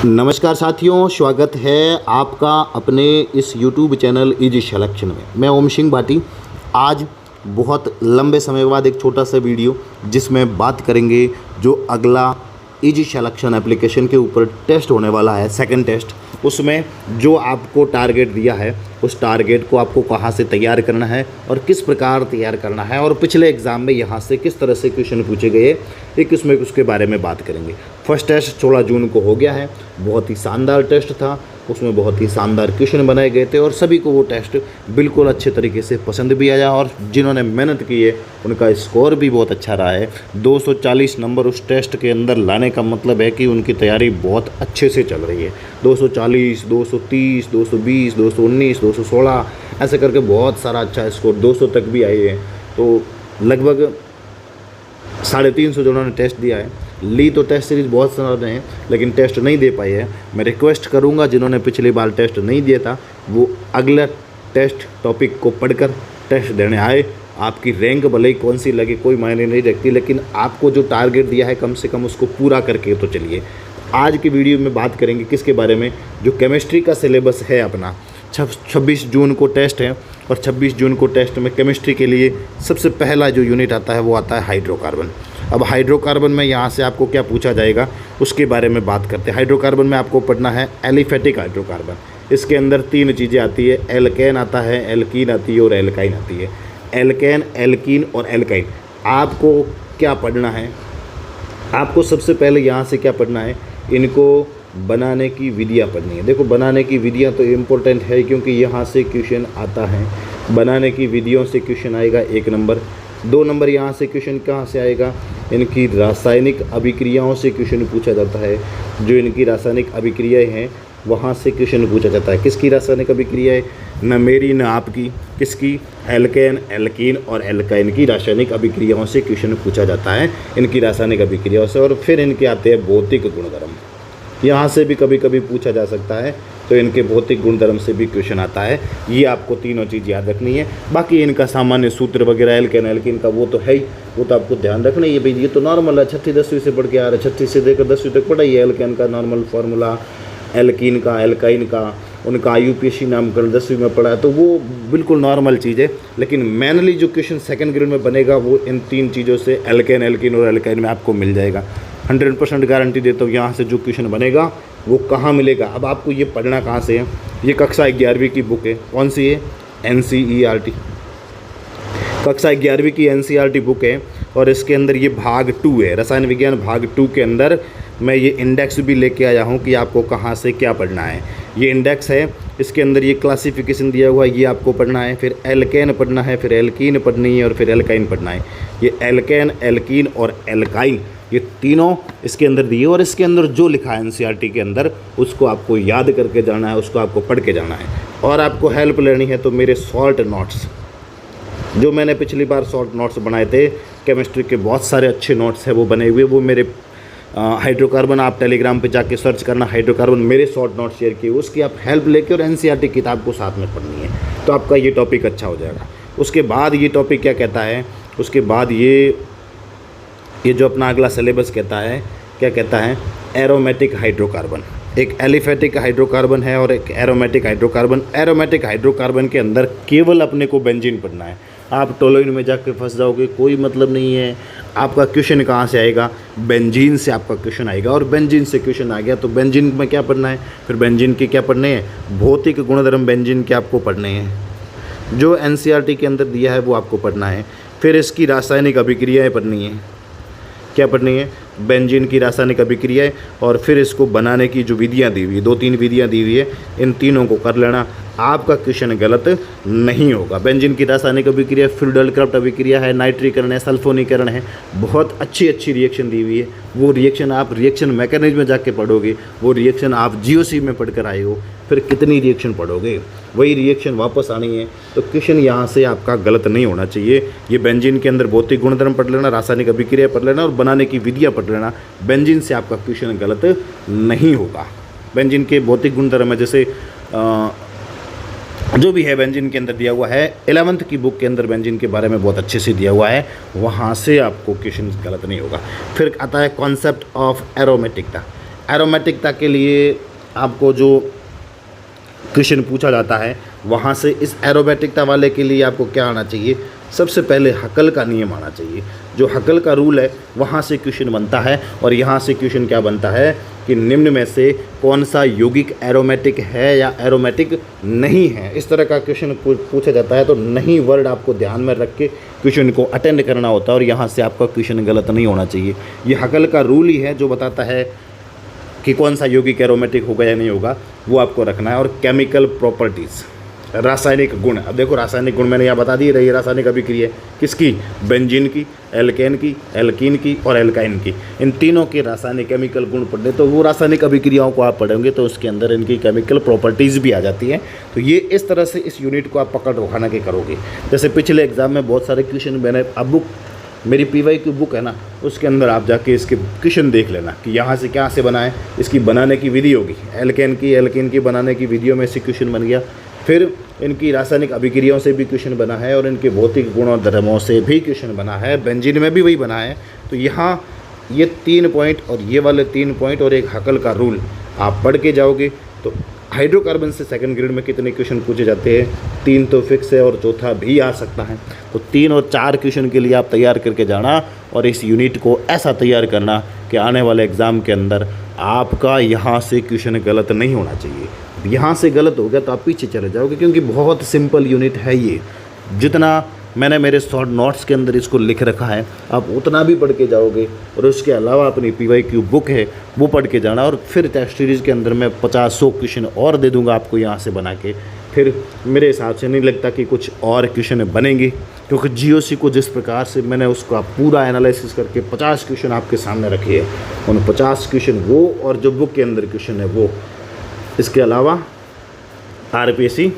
नमस्कार साथियों, स्वागत है आपका अपने इस YouTube चैनल इजी सिलेक्शन में। मैं ओम सिंह भाटी। आज बहुत लंबे समय बाद एक छोटा सा वीडियो जिसमें बात करेंगे जो अगला इजी सिलेक्शन एप्लीकेशन के ऊपर टेस्ट होने वाला है, सेकंड टेस्ट। उसमें जो आपको टारगेट दिया है उस टारगेट को आपको कहाँ से तैयार करना है और किस प्रकार तैयार करना है और पिछले एग्ज़ाम में यहाँ से किस तरह से क्वेश्चन पूछे गए, एक उसमें उसके बारे में बात करेंगे। फर्स्ट टेस्ट 16 जून को हो गया है। बहुत ही शानदार टेस्ट था, उसमें बहुत ही शानदार क्वेश्चन बनाए गए थे और सभी को वो टेस्ट बिल्कुल अच्छे तरीके से पसंद भी आया और जिन्होंने मेहनत की है उनका स्कोर भी बहुत अच्छा रहा है। 240 नंबर उस टेस्ट के अंदर लाने का मतलब है कि उनकी तैयारी बहुत अच्छे से चल रही है। 240, 230, 220, 219, 216 ऐसे करके बहुत सारा अच्छा स्कोर 200 तक भी आए हैं। तो लगभग 350 जो उन्होंने टेस्ट दिया है, ली तो टेस्ट सीरीज़ बहुत सारे हैं लेकिन टेस्ट नहीं दे पाए हैं। मैं रिक्वेस्ट करूंगा जिन्होंने पिछली बार टेस्ट नहीं दिया था वो अगला टेस्ट टॉपिक को पढ़कर टेस्ट देने आए। आपकी रैंक भले ही कौन सी लगे कोई मायने नहीं रखती, लेकिन आपको जो टारगेट दिया है कम से कम उसको पूरा करके तो चलिए। आज की वीडियो में बात करेंगे किसके बारे में, जो केमिस्ट्री का सिलेबस है अपना। 26 जून को टेस्ट है और 26 जून को टेस्ट में केमिस्ट्री के लिए सबसे पहला जो यूनिट आता है वो आता है हाइड्रोकार्बन। अब हाइड्रोकार्बन में यहाँ से आपको क्या पूछा जाएगा उसके बारे में बात करते हैं। हाइड्रोकार्बन में आपको पढ़ना है एलिफेटिक हाइड्रोकार्बन। इसके अंदर 3 चीज़ें आती है, एल्केन आता है, एल्कीन आती है और एल्काइन आती है। एल्केन, एल्कीन और एल्काइन आपको क्या पढ़ना है? आपको सबसे पहले यहाँ से क्या पढ़ना है, इनको बनाने की विधियाँ पढ़नी है। देखो बनाने की विधियाँ तो इम्पोर्टेंट है क्योंकि यहाँ से क्वेश्चन आता है। बनाने की विधियों से क्वेश्चन आएगा 1 नंबर। 2 नंबर यहाँ से क्वेश्चन कहाँ से आएगा, इनकी रासायनिक अभिक्रियाओं से क्वेश्चन पूछा जाता है। जो इनकी रासायनिक अभिक्रियाएँ हैं वहाँ से क्वेश्चन पूछा जाता है। किसकी रासायनिक अभिक्रिया है, न मेरी न आपकी, किसकी, एल्केन, एल्कीन और एल्काइन की रासायनिक अभिक्रियाओं से क्वेश्चन पूछा जाता है, इनकी रासायनिक अभिक्रियाओं से। और फिर इनके आते हैं भौतिक गुणधर्म, यहाँ से भी कभी कभी पूछा जा सकता है, तो इनके भौतिक गुणधर्म से भी क्वेश्चन आता है। ये आपको तीनों चीज़ याद रखनी है। बाकी इनका सामान्य सूत्र वगैरह एल्केन एल्कीन का वो तो है ही, वो तो आपको ध्यान रखना ही है भाई। ये तो नॉर्मल है, 6वीं 10वीं से पढ़ के आ रहा है, 6वीं से लेकर 10वीं तक पढ़ा ही है। एल्केन का नॉर्मल फार्मूला, एल्कीन का, एल्काइन का उनका IUPAC नामकरण 10वीं में पढ़ा है, तो वो बिल्कुल नॉर्मल चीज़ है। लेकिन मेनली जो क्वेश्चन सेकंड ग्रेड में बनेगा वो इन 3 चीज़ों से एल्केन, एल्कीन और एल्काइन में आपको मिल जाएगा। 100% गारंटी देता हूँ यहाँ से जो क्वेश्चन बनेगा वो कहाँ मिलेगा। अब आपको ये पढ़ना कहाँ से है, ये कक्षा 11वीं की बुक है। कौन सी है, NCERT, कक्षा 11वीं की NCERT बुक है और इसके अंदर ये भाग 2 है, रसायन विज्ञान भाग 2 के अंदर मैं ये इंडेक्स भी लेके आया हूँ कि आपको कहाँ से क्या पढ़ना है। ये इंडेक्स है, इसके अंदर ये क्लासिफिकेशन दिया हुआ है, ये आपको पढ़ना है। फिर एल्केन पढ़ना है, फिर एल्कीन पढ़नी है और फिर एल्काइन पढ़ना है। ये एल्केन, एल्कीन और एल्काइन ये तीनों इसके अंदर दिए और इसके अंदर जो लिखा है NCERT के अंदर उसको आपको याद करके जाना है, उसको आपको पढ़ के जाना है। और आपको हेल्प लेनी है तो मेरे शॉर्ट नोट्स, जो मैंने पिछली बार शॉर्ट नोट्स बनाए थे, केमिस्ट्री के बहुत सारे अच्छे नोट्स हैं वो बने हुए, वो मेरे हाइड्रोकार्बन आप टेलीग्राम पे जाके सर्च करना, हाइड्रोकार्बन मेरे शॉर्ट नोट्स शेयर किए, उसकी आप हेल्प लेके और NCERT किताब को साथ में पढ़नी है तो आपका ये टॉपिक अच्छा हो जाएगा। उसके बाद ये टॉपिक क्या कहता है, उसके बाद ये जो अपना अगला सिलेबस कहता है, क्या कहता है, एरोमेटिक हाइड्रोकार्बन। एक एलिफेटिक हाइड्रोकार्बन है और एक एरोमेटिक हाइड्रोकार्बन। एरोमेटिक हाइड्रोकार्बन के अंदर केवल अपने को बेंजीन पढ़ना है। आप टोलुइन में जाके फंस जाओगे, कोई मतलब नहीं है। आपका क्वेश्चन कहाँ से आएगा, बेंजीन से आपका क्वेश्चन आएगा और बेंजीन से क्वेश्चन आ गया तो बेंजीन में क्या पढ़ना है, फिर बेंजीन के क्या पढ़ने हैं, भौतिक गुणधर्म बेंजीन के आपको पढ़ने हैं, जो NCERT के अंदर दिया है वो आपको पढ़ना है। फिर इसकी रासायनिक अभिक्रियाएँ पढ़नी है, क्या पढ़नी है, बेंजीन की रासायनिक अभिक्रिया है। और फिर इसको बनाने की जो विधियाँ दी हुई है, 2-3 विधियाँ दी हुई है, इन तीनों को कर लेना, आपका क्वेश्चन गलत नहीं होगा। बेंजीन की रासायनिक अभिक्रिया फ्यूडलक्राफ्ट अभिक्रिया है, नाइट्रीकरण है, सल्फोनीकरण है, बहुत अच्छी रिएक्शन दी हुई है। वो रिएक्शन आप रिएक्शन मैकेनिज्म में जाके पढ़ोगे, वो रिएक्शन आप GOC में पढ़ कर आए हो, फिर कितनी रिएक्शन पढ़ोगे, वही रिएक्शन वापस आनी है। तो क्वेश्चन यहाँ से आपका गलत नहीं होना चाहिए। ये बेंजीन के अंदर भौतिक गुणधर्म पढ़ लेना, रासायनिक अभिक्रिया पढ़ लेना और बनाने की विधियाँ पढ़ लेना, बेंजीन से आपका क्वेश्चन गलत नहीं होगा। बेंजीन के भौतिक गुणधर्म है, जैसे जो भी है बेंजीन के अंदर दिया हुआ है, 11th की बुक के अंदर बेंजीन के बारे में बहुत अच्छे से दिया हुआ है, वहाँ से आपको क्वेश्चन गलत नहीं होगा। फिर आता है कॉन्सेप्ट ऑफ एरोमेटिक का। एरोमेटिकता के लिए आपको जो क्वेश्चन पूछा जाता है, वहाँ से इस एरोमेटिकता वाले के लिए आपको क्या आना चाहिए, सबसे पहले हकल का नियम आना चाहिए। जो हकल का रूल है वहाँ से क्वेश्चन बनता है, और यहाँ से क्वेश्चन क्या बनता है कि निम्न में से कौन सा यौगिक एरोमेटिक है या एरोमेटिक नहीं है, इस तरह का क्वेश्चन पूछा जाता है। तो नहीं वर्ड आपको ध्यान में रख के क्वेश्चन को अटेंड करना होता है, और यहाँ से आपका क्वेश्चन गलत नहीं होना चाहिए। ये हकल का रूल ही है जो बताता है कि कौन सा यौगिक एरोमेटिक होगा या नहीं होगा, वो आपको रखना है। और केमिकल प्रॉपर्टीज़, रासायनिक गुण। अब देखो रासायनिक गुण मैंने यहाँ बता दी रही, रासायनिक अभिक्रिया किसकी, बेंजीन की, एल्केन की, एल्कीन की और एल्काइन की। इन तीनों के रासायनिक केमिकल गुण पढ़ने, तो वो रासायनिक अभिक्रियाओं को आप पढ़ेंगे तो उसके अंदर इनकी केमिकल प्रॉपर्टीज़ भी आ जाती हैं। तो ये इस तरह से इस यूनिट को आप पकड़ रखाना के करोगे। जैसे पिछले एग्जाम में बहुत सारे क्वेश्चन मैंने, अब बुक मेरी पीवाई की बुक है ना, उसके अंदर आप जाके इसके क्वेश्चन देख लेना कि यहाँ से क्या से बना है, इसकी बनाने की विधि होगी। एल्कीन की बनाने की विधियों में से क्वेश्चन बन गया, फिर इनकी रासायनिक अभिक्रियाओं से भी क्वेश्चन बना है, और इनके भौतिक गुणों धर्मों से भी क्वेश्चन बना है, बेंजीन में भी वही बना है। तो यहाँ ये 3 पॉइंट और ये वाले 3 पॉइंट और एक हकल का रूल आप पढ़ के जाओगे तो हाइड्रोकार्बन से सेकंड ग्रेड में कितने क्वेश्चन पूछे जाते हैं, 3 तो फिक्स है और चौथा भी आ सकता है। तो 3 और 4 क्वेश्चन के लिए आप तैयार करके जाना, और इस यूनिट को ऐसा तैयार करना कि आने वाले एग्ज़ाम के अंदर आपका यहाँ से क्वेश्चन गलत नहीं होना चाहिए। यहाँ से गलत हो गया तो आप पीछे चले जाओगे, क्योंकि बहुत सिंपल यूनिट है ये। जितना मैंने मेरे शॉर्ट नोट्स के अंदर इसको लिख रखा है आप उतना भी पढ़ के जाओगे, और उसके अलावा अपनी PYQ बुक है वो पढ़ के जाना। और फिर टेस्ट सीरीज़ के अंदर मैं 50-100 क्वेश्चन और दे दूंगा आपको यहाँ से बना के। फिर मेरे हिसाब से नहीं लगता कि कुछ और क्वेश्चन बनेंगे, क्योंकि GOC को जिस प्रकार से मैंने उसका पूरा एनालिसिस करके 50 क्वेश्चन आपके सामने रखे हैं, उन 50 क्वेश्चन वो और जो बुक के अंदर क्वेश्चन है वो, इसके अलावा RPSC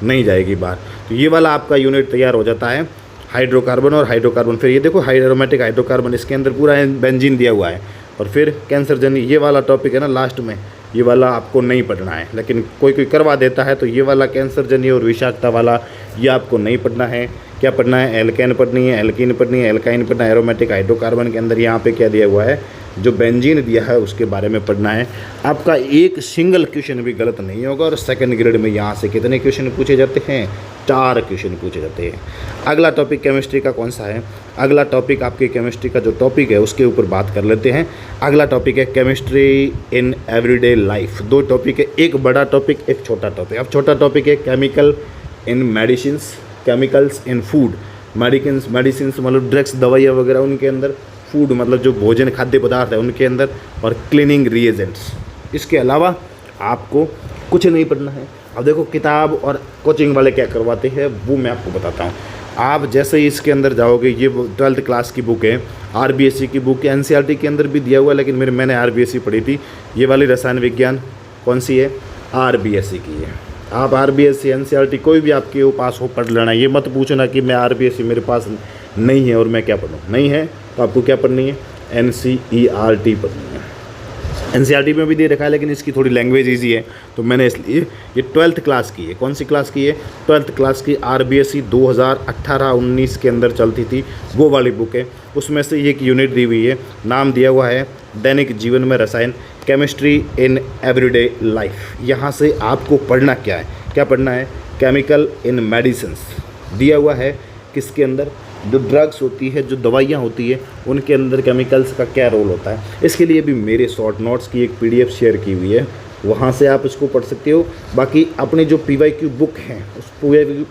नहीं जाएगी बाहर। तो ये वाला आपका यूनिट तैयार हो जाता है, हाइड्रोकार्बन और हाइड्रोकार्बन। फिर ये देखो एरोमेटिक हाइड्रोकार्बन, इसके अंदर पूरा बेंजीन दिया हुआ है। और फिर कैंसरजन्य ये वाला टॉपिक है ना लास्ट में, ये वाला आपको नहीं पढ़ना है, लेकिन कोई कोई करवा देता है। तो ये वाला कैंसरजन्य और विषाक्तता वाला ये आपको नहीं पढ़ना है। क्या पढ़ना है, एल्केन पढ़नी है, एल्कीन पढ़नी है, एल्काइन पढ़ना है। एरोमेटिक हाइड्रोकार्बन के अंदर यहाँ पे क्या दिया हुआ है, जो बेंजीन दिया है उसके बारे में पढ़ना है। आपका एक सिंगल क्वेश्चन भी गलत नहीं होगा। और सेकंड ग्रेड में यहाँ से कितने क्वेश्चन पूछे जाते हैं, 4 क्वेश्चन पूछे जाते हैं। अगला टॉपिक केमिस्ट्री का कौन सा है, अगला टॉपिक आपके केमिस्ट्री का जो टॉपिक है उसके ऊपर बात कर लेते हैं। अगला टॉपिक है chemistry in everyday life. 2 topic है, एक बड़ा टॉपिक, एक छोटा टॉपिक। अब छोटा टॉपिक है chemical in medicines, chemicals in food. Medicines मतलब ड्रग्स, दवाइयाँ वगैरह उनके अंदर, फूड मतलब जो भोजन खाद्य पदार्थ है उनके अंदर, और क्लीनिंग रिएजेंट्स। इसके अलावा आपको कुछ नहीं पढ़ना है। अब देखो किताब और कोचिंग वाले क्या करवाते हैं वो मैं आपको बताता हूँ। आप जैसे ही इसके अंदर जाओगे, ये 12th क्लास की बुक है, RBSC की बुक है, NCERT के अंदर भी दिया हुआ है, लेकिन मैंने RBSC पढ़ी थी। ये वाली रसायन विज्ञान कौन सी है, RBSC की है। आप RBSC NCERT कोई भी आपके पास हो पढ़ लेना। ये मत पूछना कि मैं RBSC मेरे पास नहीं है और मैं क्या पढ़ूँ, नहीं है तो आपको क्या पढ़नी है, NCERT पढ़नी है। NCERT में भी दे रखा है, लेकिन इसकी थोड़ी लैंग्वेज ईजी है, तो मैंने इसलिए ये 12th क्लास की है। कौन सी क्लास की है, 12th क्लास की। RBSC 2018-19 के अंदर चलती थी, वो वाली बुक है। उसमें से एक यूनिट दी हुई है, नाम दिया हुआ है दैनिक जीवन में रसायन, केमिस्ट्री इन एवरीडे लाइफ। यहाँ से आपको पढ़ना क्या है, क्या पढ़ना है, केमिकल इन मेडिसिन्स दिया हुआ है। किसके अंदर, जो ड्रग्स होती है, जो दवाइयाँ होती है, उनके अंदर केमिकल्स का क्या रोल होता है। इसके लिए भी मेरे शॉर्ट नोट्स की एक PDF शेयर की हुई है, वहाँ से आप इसको पढ़ सकते हो। बाकी अपनी जो PYQ बुक है, उस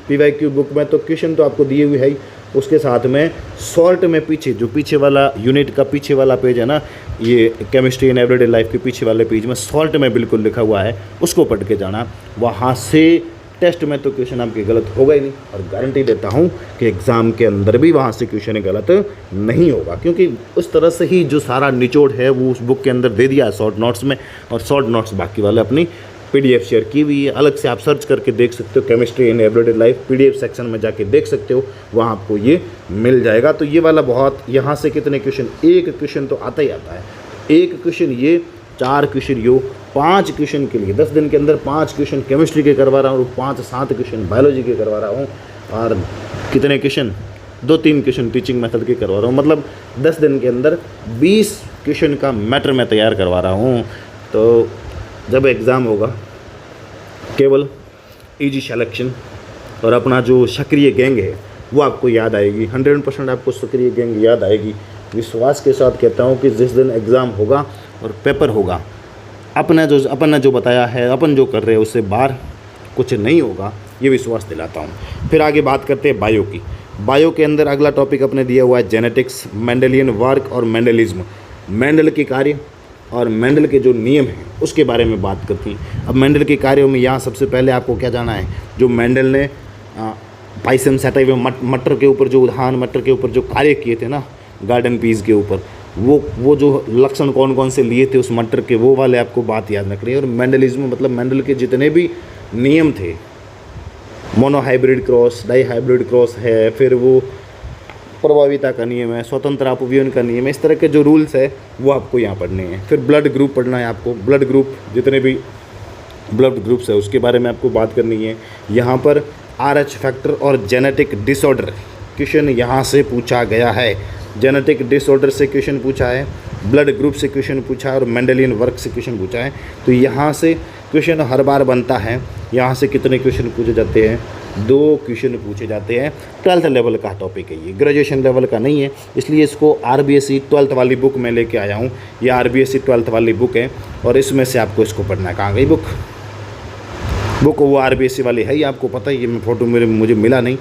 PYQ बुक में तो क्वेश्चन तो आपको दिए हुए है ही, उसके साथ में शॉर्ट में पीछे जो पीछे वाला यूनिट का पीछे वाला पेज है ना, ये केमिस्ट्री इन एवरीडे लाइफ के पीछे वाले पेज में शॉर्ट में बिल्कुल लिखा हुआ है, उसको पढ़ के जाना। वहाँ से टेस्ट में तो क्वेश्चन आपके गलत होगा ही नहीं, और गारंटी देता हूँ कि एग्ज़ाम के अंदर भी वहाँ से क्वेश्चन गलत नहीं होगा, क्योंकि उस तरह से ही जो सारा निचोड़ है वो उस बुक के अंदर दे दिया है शॉर्ट नोट्स में। और शॉर्ट नोट्स बाकी वाले अपनी PDF शेयर की हुई है, अलग से आप सर्च करके देख सकते हो, chemistry in everyday life PDF section में जाके देख सकते हो, वहाँ आपको ये मिल जाएगा। तो ये वाला बहुत, यहाँ से कितने क्वेश्चन, एक क्वेश्चन तो आता ही आता है, एक क्वेश्चन ये, 4 क्वेश्चन यो, 5 क्वेश्चन के लिए 10 दिन के अंदर 5 क्वेश्चन केमिस्ट्री के करवा रहा हूँ, 5-7 क्वेश्चन बायोलॉजी के करवा रहा हूँ, और कितने क्वेश्चन, 2-3 क्वेश्चन टीचिंग मेथड के करवा रहा हूँ। मतलब 10 दिन के अंदर 20 क्वेश्चन का मैटर मैं तैयार करवा रहा हूँ। तो जब एग्ज़ाम होगा केवल इजी सिलेक्शन और अपना जो सक्रिय गैंग है वो आपको याद आएगी। 100% आपको सक्रिय गैंग याद आएगी। विश्वास के साथ कहता हूँ कि जिस दिन एग्ज़ाम होगा और पेपर होगा, अपन ने जो बताया है, अपन जो कर रहे हैं उससे बाहर कुछ नहीं होगा, ये विश्वास दिलाता हूँ। फिर आगे बात करते हैं बायो की। बायो के अंदर अगला टॉपिक अपने दिया हुआ है जेनेटिक्स, मेंडेलियन वर्क और मेंडलिज्म। मेंडल के कार्य और मेंडल के जो नियम हैं उसके बारे में बात करती हैं। अब मेंडल के कार्यों में यहाँ सबसे पहले आपको क्या जाना है, जो मेंडल ने पाइसम सैटाइव मटर के ऊपर, जो धान मटर के ऊपर जो कार्य किए थे ना, गार्डन पीस के ऊपर, वो जो लक्षण कौन कौन से लिए थे उस मटर के, वो वाले आपको बात याद रखनी है। और मेंडलिज्म मतलब मेंडल के जितने भी नियम थे, monohybrid cross, dihybrid cross है, फिर वो प्रभाविता का नियम है, स्वतंत्र अपव्ययन का नियम है, इस तरह के जो रूल्स है वो आपको यहाँ पढ़ने हैं। फिर ब्लड ग्रुप पढ़ना है आपको। ब्लड ग्रुप, जितने भी ब्लड ग्रुप्स है उसके बारे में आपको बात करनी है। यहाँ पर RH फैक्टर और जेनेटिक डिसऑर्डर क्वेश्चन यहाँ से पूछा गया है। जेनेटिक डिसऑर्डर से क्वेश्चन पूछा है, ब्लड ग्रुप से क्वेश्चन पूछा है और मेंडेलियन वर्क से क्वेश्चन पूछा है। तो यहाँ से क्वेश्चन हर बार बनता है। यहाँ से कितने क्वेश्चन पूछे जाते हैं? 2 क्वेश्चन पूछे जाते हैं। 12th लेवल का टॉपिक है ये, ग्रेजुएशन लेवल का नहीं है, इसलिए इसको RBSE 12th वाली बुक में लेके आया हूँ। ये RBSE 12th वाली बुक है और इसमें से आपको इसको पढ़ना है। कहाँ गई बुक वो RBSE वाली है ही, आपको पता ही है। मैं फ़ोटो मुझे मिला नहीं,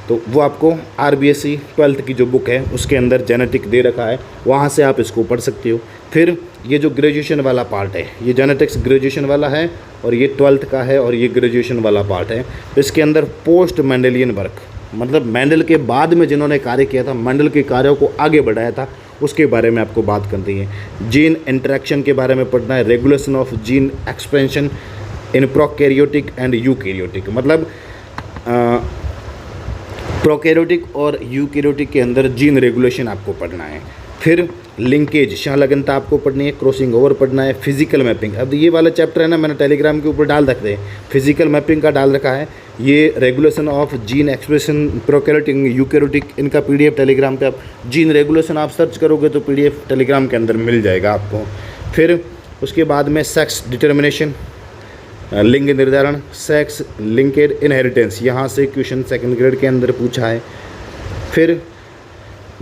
तो वो आपको RBSE 12th की जो बुक है उसके अंदर जेनेटिक दे रखा है, वहाँ से आप इसको पढ़ सकते हो। फिर ये जो ग्रेजुएशन वाला पार्ट है, ये जेनेटिक्स ग्रेजुएशन वाला है और ये 12th का है और ये ग्रेजुएशन वाला पार्ट है। तो इसके अंदर पोस्ट मेंडेलियन वर्क, मतलब मेंडल के बाद में जिन्होंने कार्य किया था, मेंडल के कार्यों को आगे बढ़ाया था, उसके बारे में आपको बात करनी है। जीन इंटरेक्शन के बारे में पढ़ना है, regulation of gene expansion in prokaryotic and eukaryotic, मतलब प्रोकैरियोटिक और यूकैरियोटिक के अंदर जीन रेगुलेशन आपको पढ़ना है। फिर लिंकेज, संलग्नता आपको पढ़नी है, क्रॉसिंग ओवर पढ़ना है, फिजिकल मैपिंग। अब ये वाला चैप्टर है ना, मैंने टेलीग्राम के ऊपर डाल रखे हैं, फिजिकल मैपिंग का डाल रखा है। ये regulation of gene expression prokaryotic eukaryotic, इनका PDF टेलीग्राम पे आप जीन रेगुलेशन आप सर्च करोगे तो PDF टेलीग्राम के अंदर मिल जाएगा आपको। फिर उसके बाद में सेक्स डिटर्मिनेशन, लिंग निर्धारण, सेक्स लिंकेड इनहेरिटेंस, यहाँ से क्वेश्चन 2nd ग्रेड के अंदर पूछा है। फिर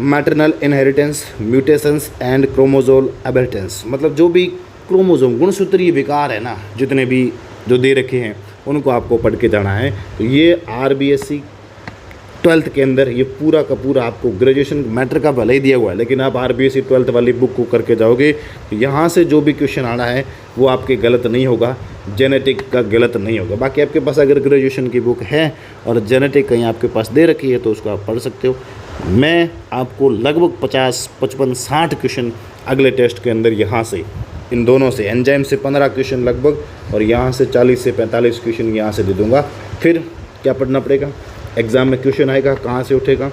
मैटरनल इनहेरिटेंस, म्यूटेशंस एंड क्रोमोसोल एबर्टेंस, मतलब जो भी क्रोमोसोम गुणसूत्रीय विकार है ना, जितने भी जो दे रखे हैं उनको आपको पढ़ के जाना है। तो ये RBSE 12th के अंदर ये पूरा का पूरा आपको ग्रेजुएशन मैटर का भले ही दिया हुआ है, लेकिन आप RBSE 12th वाली बुक को करके जाओगे तो यहाँ से जो भी क्वेश्चन आना है वो आपके गलत नहीं होगा, जेनेटिक का गलत नहीं होगा। बाकी आपके पास अगर ग्रेजुएशन की बुक है और जेनेटिक कहीं आपके पास दे रखी है तो उसको आप पढ़ सकते हो। मैं आपको लगभग 50, 55, 60 क्वेश्चन अगले टेस्ट के अंदर यहाँ से, इन दोनों से, एंजाइम से 15 क्वेश्चन लगभग और यहाँ से 40 से 45 क्वेश्चन यहाँ से दे दूँगा। फिर क्या पढ़ना पड़ेगा? एग्ज़ाम में क्वेश्चन आएगा, कहाँ से उठेगा?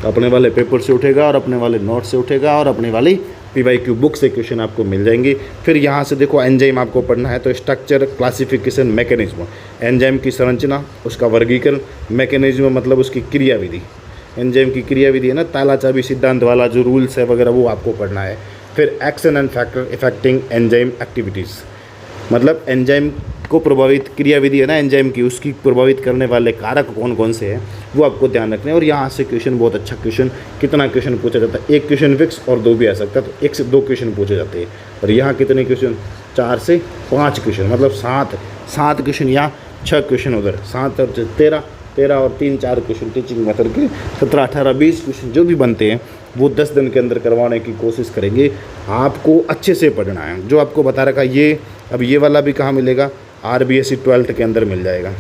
अपने वाले पेपर से उठेगा और अपने वाले नोट से उठेगा और अपने वाली PYQ बुक से क्वेश्चन आपको मिल जाएंगे। फिर यहाँ से देखो एंजाइम आपको पढ़ना है, तो स्ट्रक्चर, क्लासिफिकेशन, मैकेनिज्म, एंजाइम की संरचना, उसका वर्गीकरण, मैकेनिज्म मतलब उसकी क्रियाविधि, एंजाइम की क्रियाविधि है ना, ताला चाबी सिद्धांत वाला जो रूल्स है वगैरह वो आपको पढ़ना है। फिर action and factor affecting enzyme activities, मतलब एंजाइम को प्रभावित, क्रियाविधि है ना एंजाइम की, उसकी प्रभावित करने वाले कारक कौन कौन से हैं वो आपको ध्यान रखने हैं। और यहाँ से क्वेश्चन बहुत अच्छा क्वेश्चन, कितना क्वेश्चन पूछा जाता है? 1 क्वेश्चन फिक्स और 2 भी आ सकता है, तो 1 से 2 क्वेश्चन पूछे जाते हैं। और यहाँ कितने क्वेश्चन? 4 से 5 क्वेश्चन, मतलब 7 क्वेश्चन यहाँ, 6 क्वेश्चन उधर, 7 और 13 और 3 4 क्वेश्चन टीचिंग मेथड के, 17, 18, 20 क्वेश्चन जो भी बनते हैं वो 10 दिन के अंदर करवाने की कोशिश करेंगे। आपको अच्छे से पढ़ना है, जो आपको बता रखा ये। अब ये वाला भी कहाँ मिलेगा? RBSE 12th के अंदर मिल जाएगा।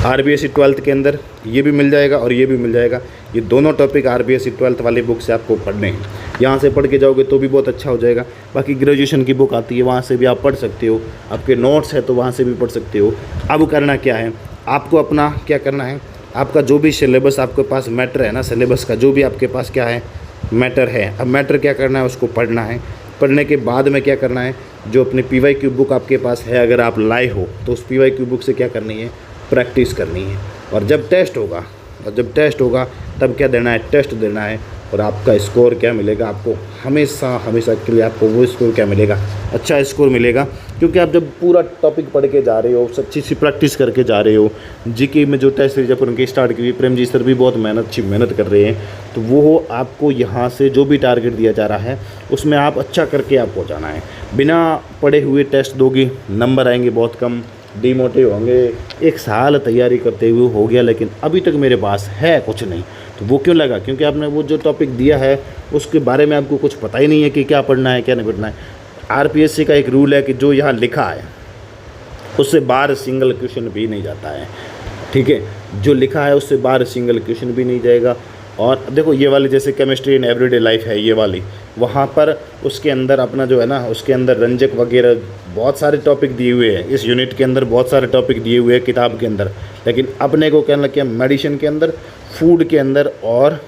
RBSE 12th के अंदर ये भी मिल जाएगा और ये भी मिल जाएगा। ये दोनों टॉपिक RBSE 12th वाली बुक से आपको पढ़ने हैं। यहाँ से पढ़ के जाओगे तो भी बहुत अच्छा हो जाएगा। बाकी ग्रेजुएशन की बुक आती है, वहाँ से भी आप पढ़ सकते हो, आपके नोट्स है तो वहाँ से भी पढ़ सकते हो। अब करना क्या है आपको? अपना क्या करना है, आपका जो भी सिलेबस आपके पास मैटर है ना, सिलेबस का जो भी आपके पास क्या है मैटर है, अब मैटर क्या करना है उसको पढ़ना है। पढ़ने के बाद में क्या करना है, जो अपने PYQ बुक आपके पास है अगर आप लाए हो तो उस PYQ बुक से क्या करनी है? प्रैक्टिस करनी है। और जब टेस्ट होगा तब क्या देना है? टेस्ट देना है। और आपका स्कोर क्या मिलेगा, आपको हमेशा के लिए आपको वो स्कोर क्या मिलेगा, अच्छा स्कोर मिलेगा। क्योंकि आप जब पूरा टॉपिक पढ़ के जा रहे हो, सच्ची सी प्रैक्टिस करके जा रहे हो, जीके में जो टेस्ट सीरीज अपन उनकी स्टार्ट की हुई, प्रेम जी सर भी बहुत अच्छी मेहनत कर रहे हैं, तो वो आपको यहाँ से जो भी टारगेट दिया जा रहा है उसमें आप अच्छा करके आपको जाना है। बिना पढ़े हुए टेस्ट दोगे, नंबर आएंगे बहुत कम, डिमोटिव होंगे। एक साल तैयारी करते हुए हो गया लेकिन अभी तक मेरे पास है कुछ नहीं, तो वो क्यों लगा? क्योंकि आपने वो जो टॉपिक दिया है उसके बारे में आपको कुछ पता ही नहीं है कि क्या पढ़ना है क्या नहीं पढ़ना है। आरपीएससी का एक रूल है कि जो यहाँ लिखा है उससे बाहर सिंगल क्वेश्चन भी नहीं जाता है, ठीक है। जो लिखा है उससे बाहर सिंगल क्वेश्चन भी नहीं जाएगा। और देखो ये वाली जैसे केमिस्ट्री इन एवरीडे लाइफ है ये वाली, वहाँ पर उसके अंदर अपना जो है ना, उसके अंदर रंजक वगैरह बहुत सारे टॉपिक दिए हुए हैं। इस यूनिट के अंदर बहुत सारे टॉपिक दिए हुए हैं किताब के अंदर, लेकिन अपने को क्या लगा, मेडिसिन के अंदर, फूड के अंदर और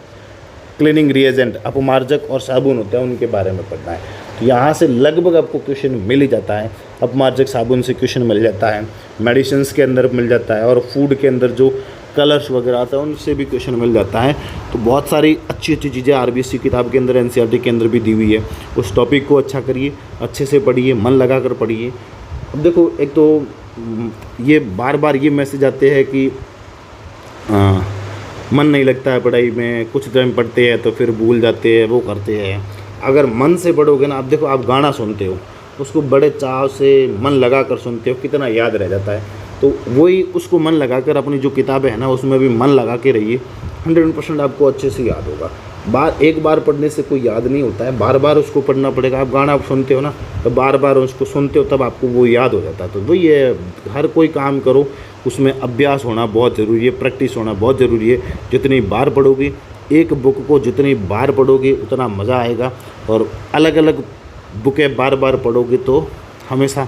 क्लीनिंग रिएजेंट, अपमार्जक और साबुन होते हैं, उनके बारे में पढ़ना है। तो यहाँ से लगभग आपको क्वेश्चन मिल ही जाता है। अपमार्जक साबुन से क्वेश्चन मिल जाता है, मेडिसिन के अंदर मिल जाता है, और फूड के अंदर जो कलर्स वगैरह आता है उनसे भी क्वेश्चन मिल जाता है। तो बहुत सारी अच्छी चीज़ें आरबीएससी किताब के अंदर, एनसीईआरटी के अंदर भी दी हुई है। उस टॉपिक को अच्छा करिए, अच्छे से पढ़िए, मन लगा कर पढ़िए। अब देखो, एक तो ये बार बार ये मैसेज आते हैं कि मन नहीं लगता है पढ़ाई में, कुछ टाइम पढ़ते हैं तो फिर भूल जाते हैं, वो करते हैं। अगर मन से पढ़ोगे ना, आप देखो, आप गाना सुनते हो, उसको बड़े चाव से मन लगा कर सुनते हो, कितना याद रह जाता है। तो वही उसको मन लगा कर, अपनी जो किताबें हैं ना उसमें भी मन लगा के रहिए, 100% आपको अच्छे से याद होगा। एक बार पढ़ने से कोई याद नहीं होता है, बार बार उसको पढ़ना पड़ेगा। आप गाना सुनते हो ना, तो बार बार उसको सुनते हो, तब आपको वो याद हो जाता है। तो वही है, हर कोई काम करो उसमें अभ्यास होना बहुत ज़रूरी है, प्रैक्टिस होना बहुत ज़रूरी है। जितनी बार पढ़ोगे, एक बुक को जितनी बार पढ़ोगे उतना मज़ा आएगा। और अलग अलग बुकें बार बार पढ़ोगे तो हमेशा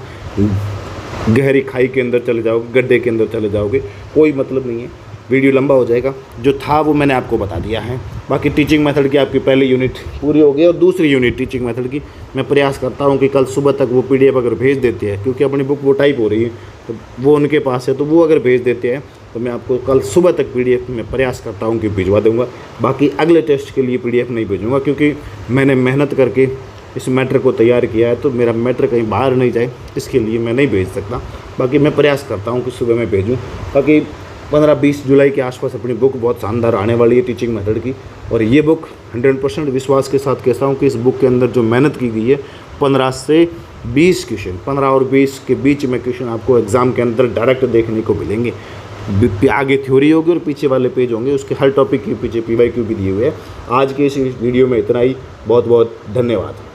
गहरी खाई के अंदर चले जाओगे, गड्ढे के अंदर चले जाओगे, कोई मतलब नहीं है। वीडियो लंबा हो जाएगा, जो था वो मैंने आपको बता दिया है। बाकी टीचिंग मेथड की आपकी पहली यूनिट पूरी हो गई, और दूसरी यूनिट टीचिंग मेथड की मैं प्रयास करता हूँ कि कल सुबह तक वो पीडीएफ अगर भेज देते हैं, क्योंकि अपनी बुक वो टाइप हो रही है तो वो उनके पास है, तो वो अगर भेज देते हैं तो मैं आपको कल सुबह तक पीडीएफ में प्रयास करता हूँ कि भिजवा दूँगा। बाकी अगले टेस्ट के लिए पीडीएफ नहीं भेजूँगा, क्योंकि मैंने मेहनत करके इस मैटर को तैयार किया है, तो मेरा मैटर कहीं बाहर नहीं जाए, इसके लिए मैं नहीं भेज सकता। बाकी मैं प्रयास करता हूँ कि सुबह मैं भेजूँ। बाकी 15-20 जुलाई के आसपास अपनी बुक बहुत शानदार आने वाली है टीचिंग मेथड की, और ये बुक 100% विश्वास के साथ कहता हूँ कि इस बुक के अंदर जो मेहनत की गई है, 15 से 20 क्वेश्चन, 15 और 20 के बीच में क्वेश्चन आपको एग्ज़ाम के अंदर डायरेक्ट देखने को मिलेंगे। आगे थ्योरी होगी और पीछे वाले पेज होंगे, उसके हर टॉपिक के पीछे PYQ भी दिए हुए हैं। आज के इस वीडियो में इतना ही, बहुत बहुत धन्यवाद।